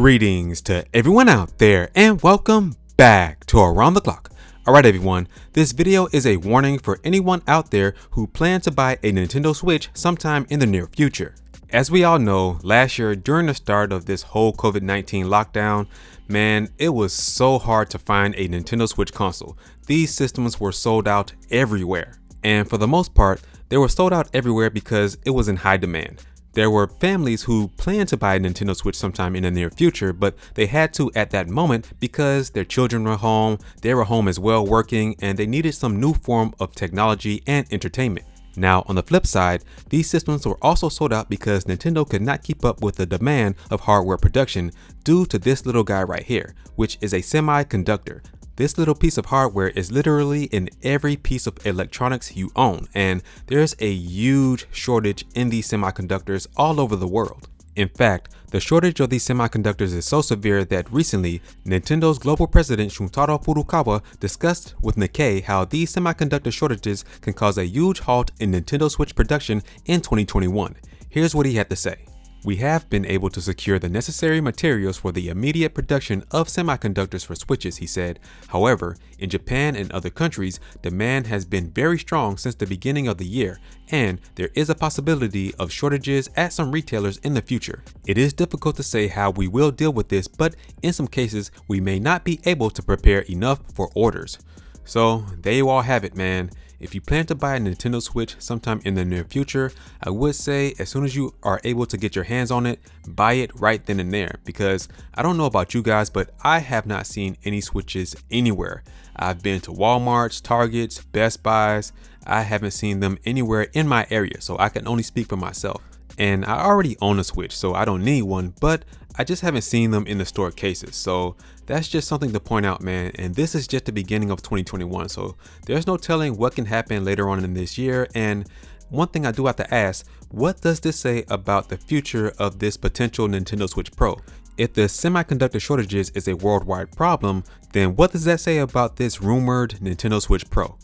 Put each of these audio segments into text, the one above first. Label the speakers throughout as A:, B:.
A: Greetings to everyone out there and welcome back to Around the Clock. Alright everyone, this video is a warning for anyone out there who plan to buy a Nintendo Switch sometime in the near future. As we all know, last year during the start of this whole COVID-19 lockdown, man, it was so hard to find a Nintendo Switch console. These systems were sold out everywhere. And for the most part, they were sold out everywhere because it was in high demand. There were families who planned to buy a Nintendo Switch sometime in the near future, but they had to at that moment because their children were home, they were home as well working, and they needed some new form of technology and entertainment. Now, on the flip side, these systems were also sold out because Nintendo could not keep up with the demand of hardware production due to this little guy right here, which is a semiconductor. This little piece of hardware is literally in every piece of electronics you own, and there's a huge shortage in these semiconductors all over the world. In fact, the shortage of these semiconductors is so severe that recently, Nintendo's global president Shuntaro Furukawa discussed with Nikkei how these semiconductor shortages can cause a huge halt in Nintendo Switch production in 2021. Here's what he had to say. We have been able to secure the necessary materials for the immediate production of semiconductors for Switches, he said. However, in Japan and other countries, demand has been very strong since the beginning of the year, and there is a possibility of shortages at some retailers in the future. It is difficult to say how we will deal with this, but in some cases, we may not be able to prepare enough for orders. So there you all have it, man. If you plan to buy a Nintendo Switch sometime in the near future, I would say as soon as you are able to get your hands on it, buy it right then and there, because I don't know about you guys, but I have not seen any Switches anywhere. I've been to Walmart's, Target's, Best Buys. I haven't seen them anywhere in my area, so I can only speak for myself. And I already own a Switch, so I don't need one, but I just haven't seen them in the store cases. So that's just something to point out, man. And this is just the beginning of 2021. So there's no telling what can happen later on in this year. And one thing I do have to ask, what does this say about the future of this potential Nintendo Switch Pro? If the semiconductor shortages is a worldwide problem, then what does that say about this rumored Nintendo Switch Pro?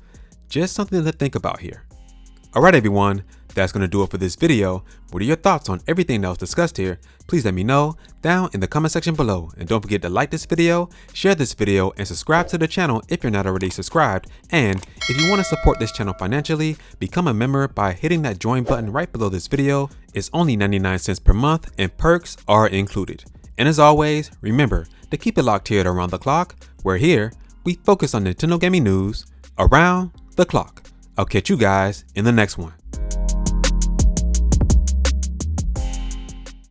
A: Just something to think about here. Alright everyone, that's going to do it for this video. What are your thoughts on everything that was discussed here? Please let me know down in the comment section below. And don't forget to like this video, share this video, and subscribe to the channel if you're not already subscribed. And if you want to support this channel financially, become a member by hitting that join button right below this video. It's only 99 cents per month and perks are included. And as always, remember to keep it locked here at Around the Clock, where here we focus on Nintendo gaming news around the clock. I'll catch you guys in the next one.